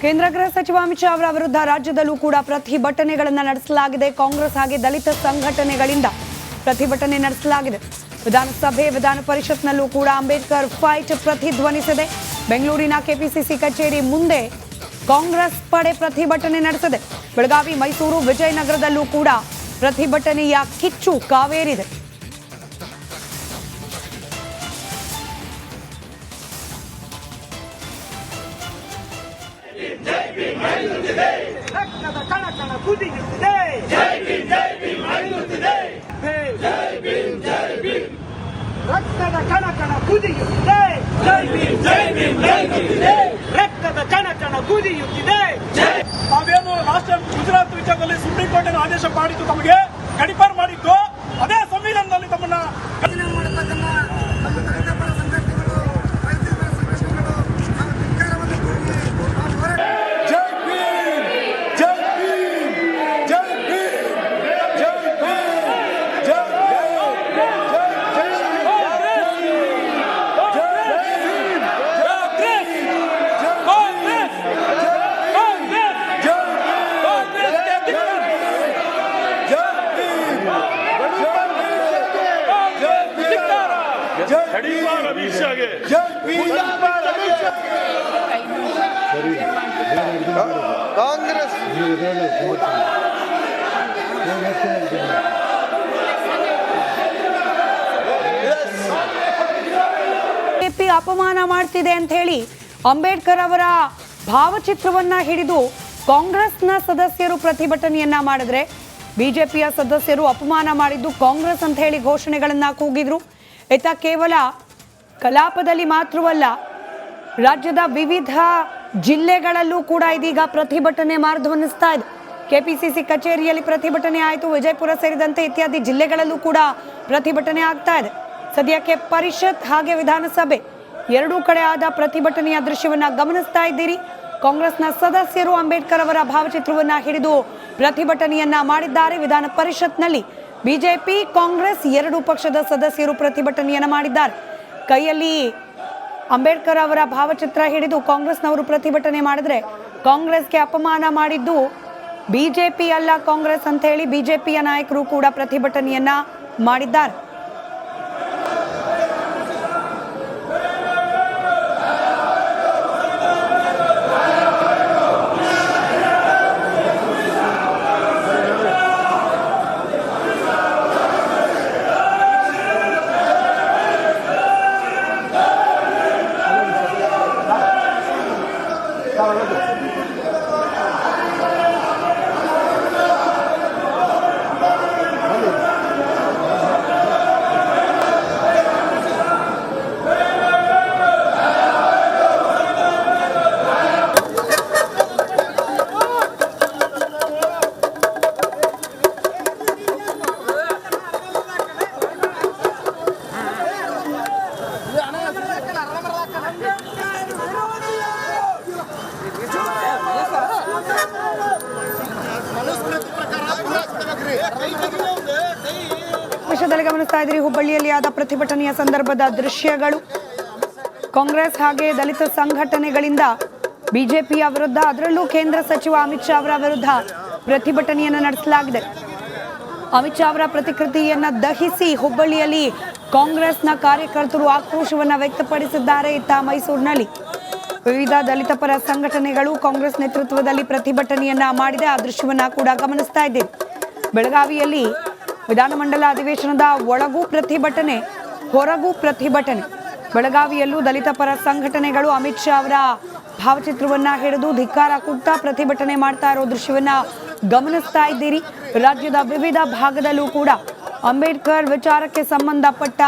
ಕೇಂದ್ರ ಗೃಹ ಸಚಿವ ಅಮಿತ್ ಶಾ ಅವರ ವಿರುದ್ಧ ರಾಜ್ಯದಲ್ಲೂ ಕೂಡ ಪ್ರತಿಭಟನೆಗಳನ್ನು ನಡೆಸಲಾಗಿದೆ. ಕಾಂಗ್ರೆಸ್ ಹಾಗೆ ದಲಿತ ಸಂಘಟನೆಗಳಿಂದ ಪ್ರತಿಭಟನೆ ನಡೆಸಲಾಗಿದೆ. ವಿಧಾನಸಭೆ ವಿಧಾನ ಪರಿಷತ್ನಲ್ಲೂ ಕೂಡ ಅಂಬೇಡ್ಕರ್ ಫೈಟ್ ಪ್ರತಿಧ್ವನಿಸಿದೆ. ಬೆಂಗಳೂರಿನ ಕೆಪಿಸಿಸಿ ಕಚೇರಿ ಮುಂದೆ ಕಾಂಗ್ರೆಸ್ ಪಡೆ ಪ್ರತಿಭಟನೆ ನಡೆಸಿದೆ. ಬೆಳಗಾವಿ, ಮೈಸೂರು, ವಿಜಯನಗರದಲ್ಲೂ ಕೂಡ ಪ್ರತಿಭಟನೆಯ ಕಿಚ್ಚು ಕಾವೇರಿದೆ. ರಕ್ತದ ಕಣ ಕಣ ಕುದಿಯುತ್ತಿದೆ. ರಕ್ತದ ಕಣ ಕಣ ಕುದಿಯುತ್ತಿದೆ. ನಾವೇನು ಲಾಸ್ಟ್ ಟೈಮ್ ಗುಜರಾತ್ ವಿಚಾರದಲ್ಲಿ ಸುಪ್ರೀಂ ಕೋರ್ಟ್ ಆದೇಶ ಮಾಡಿದ್ದು, ತಮಗೆ ಗಡಿಪಾರು ಮಾಡಿದ್ದು, ಅದೇ ಸಂವಿಧಾನದಲ್ಲಿ ತಮ್ಮನ್ನ ಕಾಂಗ್ರೆಸ್ ಬಿಜೆಪಿ ಅಪಮಾನ ಮಾಡ್ತಿದೆ ಅಂತ ಹೇಳಿ ಅಂಬೇಡ್ಕರ್ ಅವರ ಭಾವಚಿತ್ರವನ್ನ ಹಿಡಿದು ಕಾಂಗ್ರೆಸ್ನ ಸದಸ್ಯರು ಪ್ರತಿಭಟನೆಯನ್ನ ಮಾಡಿದ್ರೆ, ಬಿಜೆಪಿಯ ಸದಸ್ಯರು ಅಪಮಾನ ಮಾಡಿದ್ದು ಕಾಂಗ್ರೆಸ್ ಅಂತ ಹೇಳಿ ಘೋಷಣೆಗಳನ್ನ ಕೂಗಿದ್ರು. ಇತ್ತ ಕೇವಲ ಕಲಾಪದಲ್ಲಿ ಮಾತ್ರವಲ್ಲ, ರಾಜ್ಯದ ವಿವಿಧ ಜಿಲ್ಲೆಗಳಲ್ಲೂ ಕೂಡ ಇದೀಗ ಪ್ರತಿಭಟನೆ ಮಾರ್ಧವನಿಸ್ತಾ ಇದೆ. ಕೆಪಿಸಿಸಿ ಕಚೇರಿಯಲ್ಲಿ ಪ್ರತಿಭಟನೆ ಆಯಿತು. ವಿಜಯಪುರ ಸೇರಿದಂತೆ ಇತ್ಯಾದಿ ಜಿಲ್ಲೆಗಳಲ್ಲೂ ಕೂಡ ಪ್ರತಿಭಟನೆ ಆಗ್ತಾ ಇದೆ. ಸದ್ಯಕ್ಕೆ ಪರಿಷತ್ ಹಾಗೆ ವಿಧಾನಸಭೆ ಎರಡೂ ಕಡೆ ಆದ ಪ್ರತಿಭಟನೆಯ ದೃಶ್ಯವನ್ನ ಗಮನಿಸ್ತಾ ಇದ್ದೀರಿ. ಕಾಂಗ್ರೆಸ್ನ ಸದಸ್ಯರು ಅಂಬೇಡ್ಕರ್ ಅವರ ಭಾವಚಿತ್ರವನ್ನ ಹಿಡಿದು ಪ್ರತಿಭಟನೆಯನ್ನ ಮಾಡಿದ್ದಾರೆ. ವಿಧಾನ ಪರಿಷತ್ನಲ್ಲಿ ಬಿಜೆಪಿ, ಕಾಂಗ್ರೆಸ್ ಎರಡೂ ಪಕ್ಷದ ಸದಸ್ಯರು ಪ್ರತಿಭಟನೆಯನ್ನ ಮಾಡಿದ್ದಾರೆ. ಕೈಯಲ್ಲಿ ಅಂಬೇಡ್ಕರ್ ಅವರ ಭಾವಚಿತ್ರ ಹಿಡಿದು ಕಾಂಗ್ರೆಸ್ನವರು ಪ್ರತಿಭಟನೆ ಮಾಡಿದ್ರೆ, ಕಾಂಗ್ರೆಸ್ಗೆ ಅಪಮಾನ ಮಾಡಿದ್ದು ಬಿಜೆಪಿ ಅಲ್ಲ ಕಾಂಗ್ರೆಸ್ ಅಂತ ಹೇಳಿ ಬಿಜೆಪಿಯ ನಾಯಕರು ಕೂಡ ಪ್ರತಿಭಟನೆಯನ್ನ ಮಾಡಿದ್ದಾರೆ. ವಿಷಯದಲ್ಲಿ ಗಮನಿಸ್ತಾ ಇದ್ದೀರಿ ಹುಬ್ಬಳ್ಳಿಯಲ್ಲಿ ಆದ ಪ್ರತಿಭಟನೆಯ ಸಂದರ್ಭದ ದೃಶ್ಯಗಳು. ಕಾಂಗ್ರೆಸ್ ಹಾಗೆ ದಲಿತ ಸಂಘಟನೆಗಳಿಂದ ಬಿಜೆಪಿಯ ವಿರುದ್ಧ, ಅದರಲ್ಲೂ ಕೇಂದ್ರ ಸಚಿವ ಅಮಿತ್ ಶಾ ಅವರ ವಿರುದ್ಧ ಪ್ರತಿಭಟನೆಯನ್ನು ನಡೆಸಲಾಗಿದೆ. ಅಮಿತ್ ಶಾ ಅವರ ಪ್ರತಿಕೃತಿಯನ್ನ ದಹಿಸಿ ಹುಬ್ಬಳ್ಳಿಯಲ್ಲಿ ಕಾಂಗ್ರೆಸ್ನ ಕಾರ್ಯಕರ್ತರು ಆಕ್ರೋಶವನ್ನ ವ್ಯಕ್ತಪಡಿಸಿದ್ದಾರೆ. ಇತ್ತ ಮೈಸೂರಿನಲ್ಲಿ ವಿವಿಧ ದಲಿತ ಪರ ಸಂಘಟನೆಗಳು ಕಾಂಗ್ರೆಸ್ ನೇತೃತ್ವದಲ್ಲಿ ಪ್ರತಿಭಟನೆಯನ್ನ ಮಾಡಿದೆ. ಆ ದೃಶ್ಯವನ್ನ ಕೂಡ ಗಮನಿಸ್ತಾ ಇದ್ದೀವಿ. ಬೆಳಗಾವಿಯಲ್ಲಿ ವಿಧಾನಮಂಡಲ ಅಧಿವೇಶನದ ಒಳಗೂ ಪ್ರತಿಭಟನೆ, ಹೊರಗೂ ಪ್ರತಿಭಟನೆ. ಬೆಳಗಾವಿಯಲ್ಲೂ ದಲಿತ ಪರ ಸಂಘಟನೆಗಳು ಅಮಿತ್ ಶಾ ಅವರ ಭಾವಚಿತ್ರವನ್ನ ಹಿಡಿದು ಧಿಕ್ಕಾರ ಕೂಗ್ತಾ ಪ್ರತಿಭಟನೆ ಮಾಡ್ತಾ ಇರೋ ದೃಶ್ಯವನ್ನ ಗಮನಿಸ್ತಾ ಇದ್ದೀರಿ. ರಾಜ್ಯದ ವಿವಿಧ ಭಾಗದಲ್ಲೂ ಕೂಡ ಅಂಬೇಡ್ಕರ್ ವಿಚಾರಕ್ಕೆ ಸಂಬಂಧಪಟ್ಟ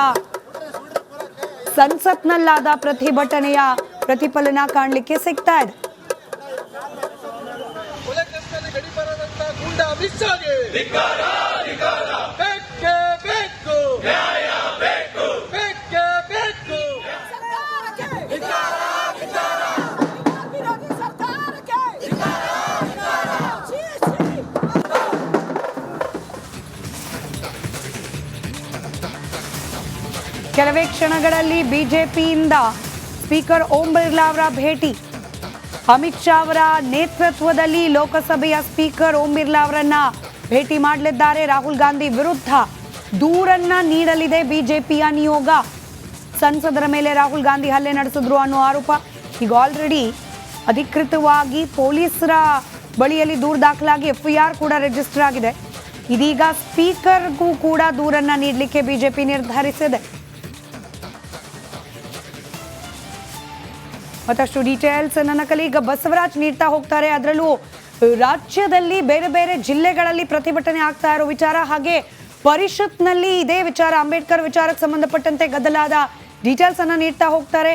ಸಂಸತ್ನಲ್ಲಾದ ಪ್ರತಿಭಟನೆಯ ಪ್ರತಿಫಲನ ಕಾಣಲಿಕ್ಕೆ ಸಿಗ್ತಾ ಇದೆ. ಕೆಲವೇ ಕ್ಷಣಗಳಲ್ಲಿ ಬಿಜೆಪಿಯಿಂದ ಸ್ಪೀಕರ್ ಓಂ ಬಿರ್ಲಾ ಅವರ ಭೇಟಿ. ಅಮಿತ್ ಶಾ ಅವರ ನೇತೃತ್ವದಲ್ಲಿ ಲೋಕಸಭೆಯ ಸ್ಪೀಕರ್ ಓಂ ಬಿರ್ಲಾ ಅವರನ್ನ ಭೇಟಿ ಮಾಡಲಿದ್ದಾರೆ. ರಾಹುಲ್ ಗಾಂಧಿ ವಿರುದ್ಧ ದೂರನ್ನ ನೀಡಲಿದೆ ಬಿಜೆಪಿಯ ನಿಯೋಗ. ಸಂಸದರ ಮೇಲೆ ರಾಹುಲ್ ಗಾಂಧಿ ಹಲ್ಲೆ ನಡೆಸಿದ್ರು ಅನ್ನೋ ಆರೋಪ. ಈಗ ಆಲ್ರೆಡಿ ಅಧಿಕೃತವಾಗಿ ಪೊಲೀಸರ ಬಳಿಯಲ್ಲಿ ದೂರು ದಾಖಲಾಗಿ FIR ಕೂಡ ರಿಜಿಸ್ಟರ್ ಆಗಿದೆ. ಇದೀಗ ಸ್ಪೀಕರ್ಗೂ ಕೂಡ ದೂರನ್ನ ನೀಡಲಿಕ್ಕೆ ಬಿಜೆಪಿ ನಿರ್ಧರಿಸಿದೆ. ಮತ್ತಷ್ಟು ಡೀಟೇಲ್ಸ್ ನನ್ನ ಕಲೀಗ ಬಸವರಾಜ್ ನೀಡ್ತಾ ಹೋಗ್ತಾರೆ. ಅದರಲ್ಲೂ ರಾಜ್ಯದಲ್ಲಿ ಬೇರೆ ಬೇರೆ ಜಿಲ್ಲೆಗಳಲ್ಲಿ ಪ್ರತಿಭಟನೆ ಆಗ್ತಾ ಇರೋ ವಿಚಾರ, ಹಾಗೆ ಪರಿಷತ್ನಲ್ಲಿ ಇದೇ ವಿಚಾರ ಅಂಬೇಡ್ಕರ್ ವಿಚಾರಕ್ಕೆ ಸಂಬಂಧಪಟ್ಟಂತೆ ಗದ್ದಲಾದ ಡೀಟೇಲ್ಸ್ ಅನ್ನ ನೀಡ್ತಾ ಹೋಗ್ತಾರೆ.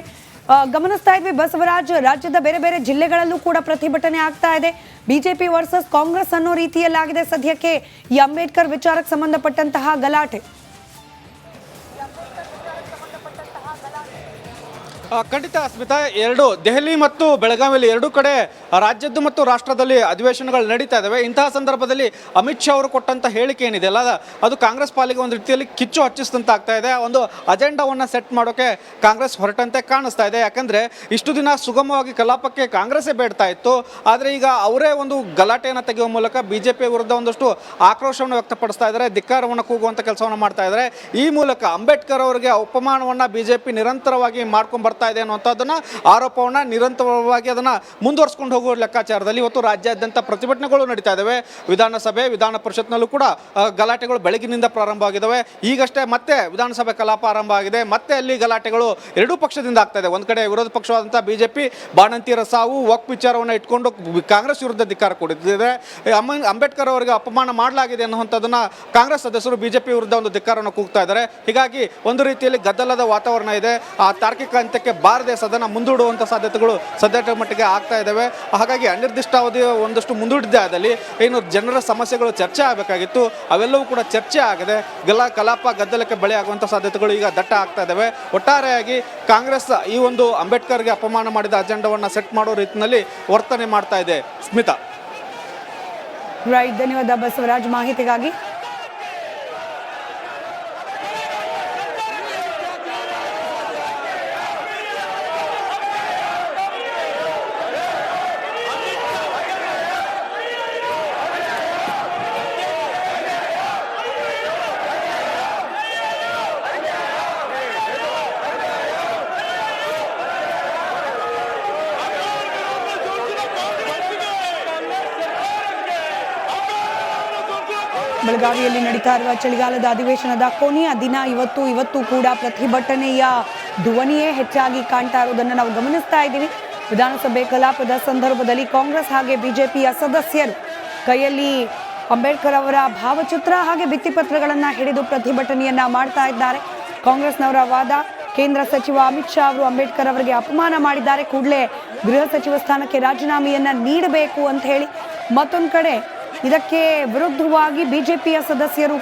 ಗಮನಿಸ್ತಾ ಇದ್ವಿ ಬಸವರಾಜ್, ರಾಜ್ಯದ ಬೇರೆ ಬೇರೆ ಜಿಲ್ಲೆಗಳಲ್ಲೂ ಕೂಡ ಪ್ರತಿಭಟನೆ ಆಗ್ತಾ ಇದೆ. ಬಿಜೆಪಿ ವರ್ಸಸ್ ಕಾಂಗ್ರೆಸ್ ಅನ್ನೋ ರೀತಿಯಲ್ಲಾಗಿದೆ ಸದ್ಯಕ್ಕೆ ಈ ಅಂಬೇಡ್ಕರ್ ವಿಚಾರಕ್ಕೆ ಸಂಬಂಧಪಟ್ಟಂತಹ ಗಲಾಟೆ. ಖಂಡಿತ ಸ್ಮಿತಾ, ಎರಡು ದೆಹಲಿ ಮತ್ತು ಬೆಳಗಾವಿಯಲ್ಲಿ ಎರಡೂ ಕಡೆ ರಾಜ್ಯದ್ದು ಮತ್ತು ರಾಷ್ಟ್ರದಲ್ಲಿ ಅಧಿವೇಶನಗಳು ನಡೀತಾ ಇದ್ದಾವೆ. ಇಂತಹ ಸಂದರ್ಭದಲ್ಲಿ ಅಮಿತ್ ಶಾ ಅವರು ಕೊಟ್ಟಂಥ ಹೇಳಿಕೆ ಏನಿದೆ ಅಲ್ಲ, ಅದು ಕಾಂಗ್ರೆಸ್ ಪಾಲಿಗೆ ಒಂದು ರೀತಿಯಲ್ಲಿ ಕಿಚ್ಚು ಹಚ್ಚಿಸಿದಂತ ಆಗ್ತಾ ಇದೆ. ಒಂದು ಅಜೆಂಡಾವನ್ನು ಸೆಟ್ ಮಾಡೋಕೆ ಕಾಂಗ್ರೆಸ್ ಹೊರಟಂತೆ ಕಾಣಿಸ್ತಾ ಇದೆ. ಯಾಕಂದ್ರೆ ಇಷ್ಟು ದಿನ ಸುಗಮವಾಗಿ ಕಲಾಪಕ್ಕೆ ಕಾಂಗ್ರೆಸ್ಸೇ ಬೇಡ್ತಾ ಇತ್ತು. ಆದರೆ ಈಗ ಅವರೇ ಒಂದು ಗಲಾಟೆಯನ್ನು ತೆಗೆಯುವ ಮೂಲಕ ಬಿಜೆಪಿ ವಿರುದ್ಧ ಒಂದಷ್ಟು ಆಕ್ರೋಶವನ್ನು ವ್ಯಕ್ತಪಡಿಸ್ತಾ ಇದ್ದಾರೆ, ಧಿಕ್ಕಾರವನ್ನು ಕೂಗುವಂಥ ಕೆಲಸವನ್ನು ಮಾಡ್ತಾ ಇದ್ದಾರೆ. ಈ ಮೂಲಕ ಅಂಬೇಡ್ಕರ್ ಅವರಿಗೆ ಅಪಮಾನವನ್ನು ಬಿಜೆಪಿ ನಿರಂತರವಾಗಿ ಮಾಡ್ಕೊಂಡು ಬರ್ತಾ ಇದೆ ಅನ್ನುವಂಥದ್ದನ್ನ ಆರೋಪವನ್ನ ನಿರಂತರವಾಗಿ ಅದನ್ನ ಮುಂದುವರಿಸಿಕೊಂಡು ಹೋಗುವ ಲೆಕ್ಕಾಚಾರದಲ್ಲಿ ಇವತ್ತು ರಾಜ್ಯಾದ್ಯಂತ ಪ್ರತಿಭಟನೆಗಳು ನಡೀತಾ ಇದ್ದಾವೆ. ವಿಧಾನಸಭೆ, ವಿಧಾನ ಪರಿಷತ್ನಲ್ಲೂ ಕೂಡ ಗಲಾಟೆಗಳು ಬೆಳಗಿನಿಂದ ಪ್ರಾರಂಭ ಆಗಿದ್ದಾವೆ. ಈಗಷ್ಟೇ ಮತ್ತೆ ವಿಧಾನಸಭೆ ಕಲಾಪ ಆರಂಭ ಆಗಿದೆ. ಮತ್ತೆ ಅಲ್ಲಿ ಗಲಾಟೆಗಳು ಎರಡೂ ಪಕ್ಷದಿಂದ ಆಗ್ತಾ ಇದೆ. ಒಂದ್ ಕಡೆ ವಿರೋಧ ಪಕ್ಷವಾದಂತಹ ಬಿಜೆಪಿ ಬಾಣಂತಿಯರ ಸಾವು, ವಕ್ಫ್ ವಿಚಾರವನ್ನು ಇಟ್ಕೊಂಡು ಕಾಂಗ್ರೆಸ್ ವಿರುದ್ಧ ಧಿಕ್ಕಾರ ಕೊಡುತ್ತಿದೆ. ಅಂಬೇಡ್ಕರ್ ಅವರಿಗೆ ಅಪಮಾನ ಮಾಡಲಾಗಿದೆ ಅನ್ನುವಂಥದ್ದನ್ನ ಕಾಂಗ್ರೆಸ್ ಸದಸ್ಯರು ಬಿಜೆಪಿ ವಿರುದ್ಧ ಒಂದು ಧಿಕ್ಕಾರವನ್ನು ಕೂಗ್ತಾ ಇದ್ದಾರೆ. ಹೀಗಾಗಿ ಒಂದು ರೀತಿಯಲ್ಲಿ ಗದ್ದಲದ ವಾತಾವರಣ ಇದೆ. ಆ ತಾರ್ಕಿಕ ಹಂತಕ್ಕೆ ಬಾರದೆ ಸದನ ಮುಂದೂಡುವಂಥ ಸಾಧ್ಯತೆಗಳು ಸದ್ಯದ ಮಟ್ಟಿಗೆ ಆಗ್ತಾ ಇದ್ದಾವೆ. ಹಾಗಾಗಿ ಅನಿರ್ದಿಷ್ಟಾವಧಿ ಒಂದಷ್ಟು ಮುಂದೂಡಿದ್ದಾದಲ್ಲಿ ಏನು ಜನರ ಸಮಸ್ಯೆಗಳು ಚರ್ಚೆ ಆಗಬೇಕಾಗಿತ್ತು, ಅವೆಲ್ಲವೂ ಕೂಡ ಚರ್ಚೆ ಆಗದೆ ಕಲಾಪ ಗದ್ದಲಕ್ಕೆ ಬಲಿಯಾಗುವಂಥ ಸಾಧ್ಯತೆಗಳು ಈಗ ದಟ್ಟ ಆಗ್ತಾ ಇದ್ದಾವೆ. ಒಟ್ಟಾರೆಯಾಗಿ ಕಾಂಗ್ರೆಸ್ ಈ ಒಂದು ಅಂಬೇಡ್ಕರ್ಗೆ ಅಪಮಾನ ಮಾಡಿದ ಅಜೆಂಡಾವನ್ನು ಸೆಟ್ ಮಾಡೋ ರೀತಿಯಲ್ಲಿ ವರ್ತನೆ ಮಾಡ್ತಾ ಇದೆ. ಸ್ಮಿತಾ. ರೈಟ್, ಧನ್ಯವಾದ ಬಸವರಾಜ್ ಮಾಹಿತಿಗಾಗಿ. ಬೆಳಗಾವಿಯಲ್ಲಿ ನಡೀತಾ ಇರುವ ಚಳಿಗಾಲದ ಅಧಿವೇಶನದ ಕೊನೆಯ ದಿನ ಇವತ್ತು ಕೂಡ ಪ್ರತಿಭಟನೆಯ ಧ್ವನಿಯೇ ಹೆಚ್ಚಾಗಿ ಕಾಣ್ತಾ ಇರೋದನ್ನು ನಾವು ಗಮನಿಸ್ತಾ ಇದ್ದೀವಿ. ವಿಧಾನಸಭೆ ಕಲಾಪದ ಸಂದರ್ಭದಲ್ಲಿ ಕಾಂಗ್ರೆಸ್ ಹಾಗೆ ಬಿಜೆಪಿಯ ಸದಸ್ಯರು ಕೈಯಲ್ಲಿ ಅಂಬೇಡ್ಕರ್ ಅವರ ಭಾವಚಿತ್ರ ಹಾಗೆ ಭಿತ್ತಿಪತ್ರಗಳನ್ನು ಹಿಡಿದು ಪ್ರತಿಭಟನೆಯನ್ನ ಮಾಡ್ತಾ ಇದ್ದಾರೆ. ಕಾಂಗ್ರೆಸ್ನವರ ವಾದ, ಕೇಂದ್ರ ಸಚಿವ ಅಮಿತ್ ಶಾ ಅವರು ಅಂಬೇಡ್ಕರ್ ಅವರಿಗೆ ಅಪಮಾನ ಮಾಡಿದ್ದಾರೆ, ಕೂಡಲೇ ಗೃಹ ಸಚಿವ ಸ್ಥಾನಕ್ಕೆ ರಾಜೀನಾಮೆಯನ್ನ ನೀಡಬೇಕು ಅಂತ ಹೇಳಿ. ಮತ್ತೊಂದು ಕಡೆ ಇದಕ್ಕೆ ವಿರುದ್ಧವಾಗಿ ಬಿಜೆಪಿಯ ಸದಸ್ಯರು